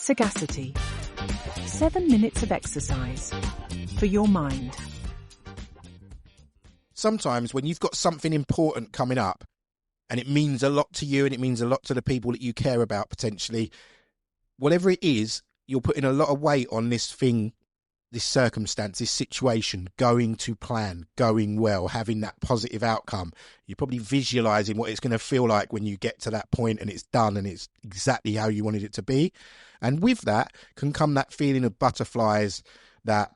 Sagacity. 7 minutes of exercise for your mind. Sometimes when you've got something important coming up and it means a lot to you and it means a lot to the people that you care about potentially, whatever it is, you're putting a lot of weight on this thing, this circumstance, this situation, going to plan, going well, having that positive outcome. You're probably visualizing what it's going to feel like when you get to that point and it's done and it's exactly how you wanted it to be. And with that can come that feeling of butterflies, that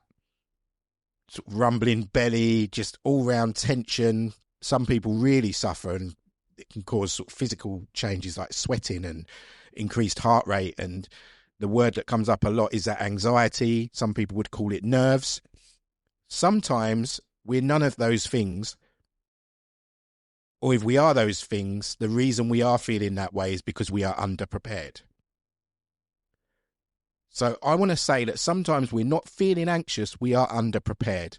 sort of rumbling belly, just all-round tension. Some people really suffer, and it can cause sort of physical changes like sweating and increased heart rate. And the word that comes up a lot is that anxiety. Some people would call it nerves. Sometimes we're none of those things. Or if we are those things, the reason we are feeling that way is because we are underprepared. So I want to say that sometimes we're not feeling anxious, we are underprepared.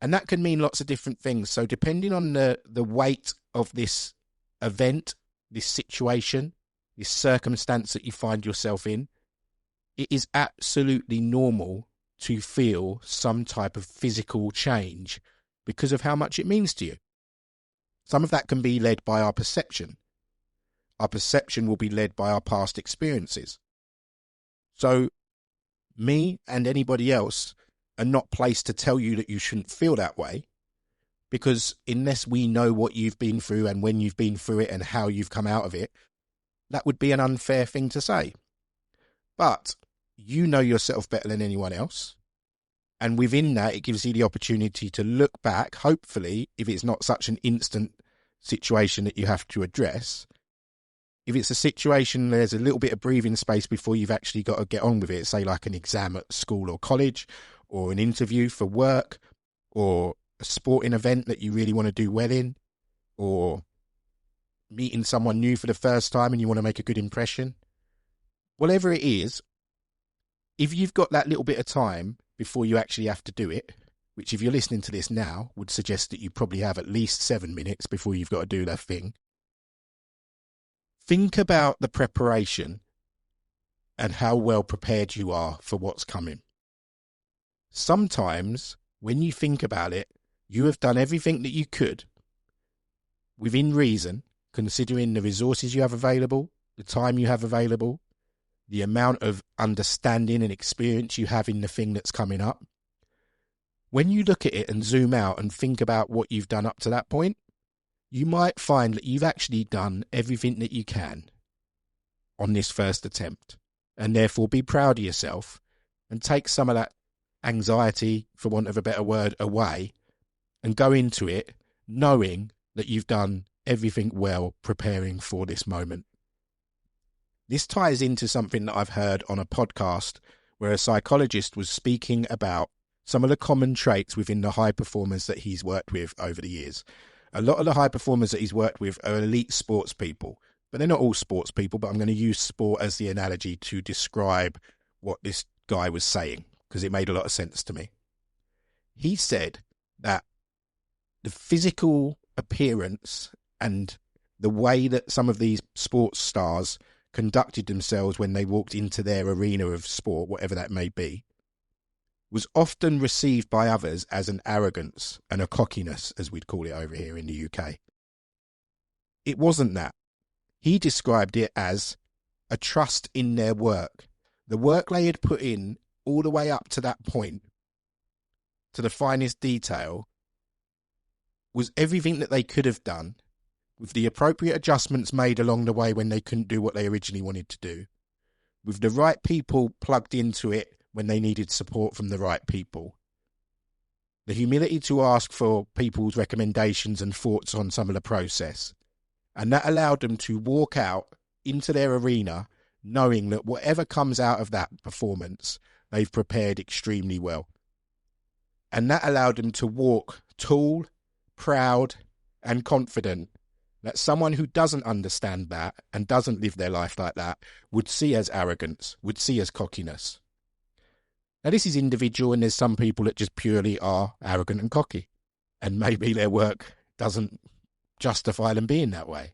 And that can mean lots of different things. So depending on the weight of this event, this situation, this circumstance that you find yourself in, it is absolutely normal to feel some type of physical change because of how much it means to you. Some of that can be led by our perception. Our perception will be led by our past experiences. So me and anybody else are not placed to tell you that you shouldn't feel that way, because unless we know what you've been through and when you've been through it and how you've come out of it, that would be an unfair thing to say. But you know yourself better than anyone else. And within that, it gives you the opportunity to look back, hopefully, if it's not such an instant situation that you have to address. If it's a situation where there's a little bit of breathing space before you've actually got to get on with it, say like an exam at school or college, or an interview for work, or a sporting event that you really want to do well in, or meeting someone new for the first time and you want to make a good impression. Whatever it is, if you've got that little bit of time before you actually have to do it, which if you're listening to this now would suggest that you probably have at least 7 minutes before you've got to do that thing, think about the preparation and how well prepared you are for what's coming. Sometimes when you think about it, you have done everything that you could within reason, considering the resources you have available, the time you have available, the amount of understanding and experience you have in the thing that's coming up. When you look at it and zoom out and think about what you've done up to that point, you might find that you've actually done everything that you can on this first attempt, and therefore be proud of yourself and take some of that anxiety, for want of a better word, away and go into it knowing that you've done everything well preparing for this moment. This ties into something that I've heard on a podcast where a psychologist was speaking about some of the common traits within the high performers that he's worked with over the years. A lot of the high performers that he's worked with are elite sports people, but they're not all sports people, but I'm going to use sport as the analogy to describe what this guy was saying, because it made a lot of sense to me. He said that the physical appearance and the way that some of these sports stars conducted themselves when they walked into their arena of sport, whatever that may be, was often received by others as an arrogance and a cockiness, as we'd call it over here in the UK. It wasn't that. He described it as a trust in their work. The work they had put in all the way up to that point, to the finest detail, was everything that they could have done, with the appropriate adjustments made along the way when they couldn't do what they originally wanted to do, with the right people plugged into it when they needed support from the right people. The humility to ask for people's recommendations and thoughts on some of the process. And that allowed them to walk out into their arena knowing that whatever comes out of that performance, they've prepared extremely well. And that allowed them to walk tall, proud, and confident, that someone who doesn't understand that and doesn't live their life like that would see as arrogance, would see as cockiness. Now, this is individual, and there's some people that just purely are arrogant and cocky, and maybe their work doesn't justify them being that way.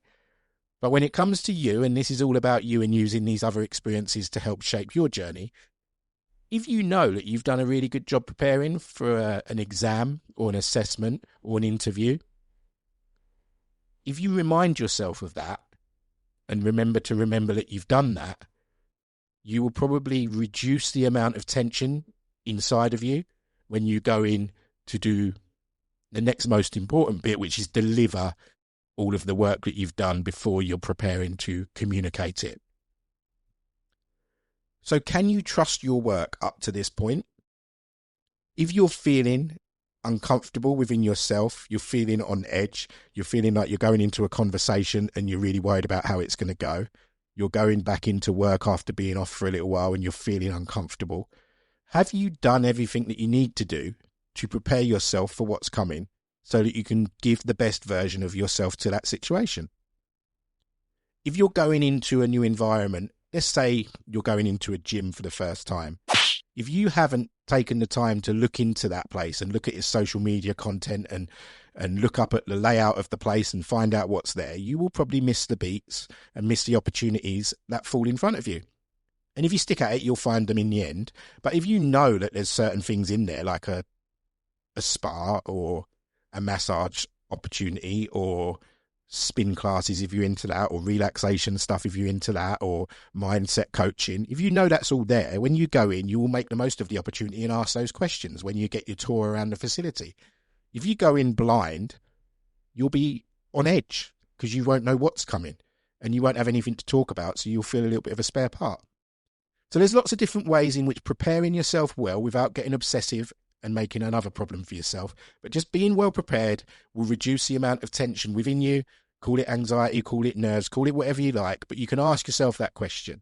But when it comes to you, and this is all about you and using these other experiences to help shape your journey, if you know that you've done a really good job preparing for an exam or an assessment or an interview, if you remind yourself of that and remember that you've done that, you will probably reduce the amount of tension inside of you when you go in to do the next most important bit, which is deliver all of the work that you've done before you're preparing to communicate it. So can you trust your work up to this point? If you're feeling uncomfortable within yourself, you're feeling on edge, you're feeling like you're going into a conversation and you're really worried about how it's going to go, you're going back into work after being off for a little while and you're feeling uncomfortable, have you done everything that you need to do to prepare yourself for what's coming so that you can give the best version of yourself to that situation? If you're going into a new environment, let's say you're going into a gym for the first time, if you haven't taken the time to look into that place and look at its social media content and look up at the layout of the place and find out what's there, you will probably miss the beats and miss the opportunities that fall in front of you. And if you stick at it, you'll find them in the end. But if you know that there's certain things in there, like a spa or a massage opportunity or spin classes if you're into that, or relaxation stuff if you're into that, or mindset coaching, if you know that's all there, when you go in, you will make the most of the opportunity and ask those questions when you get your tour around the facility. If you go in blind, you'll be on edge because you won't know what's coming and you won't have anything to talk about, so you'll feel a little bit of a spare part. So there's lots of different ways in which preparing yourself well without getting obsessive and making another problem for yourself, but just being well prepared will reduce the amount of tension within you. Call it anxiety, call it nerves, call it whatever you like, but you can ask yourself that question.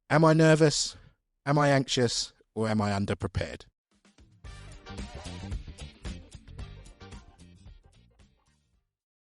Am I nervous? Am I anxious? Or am I underprepared?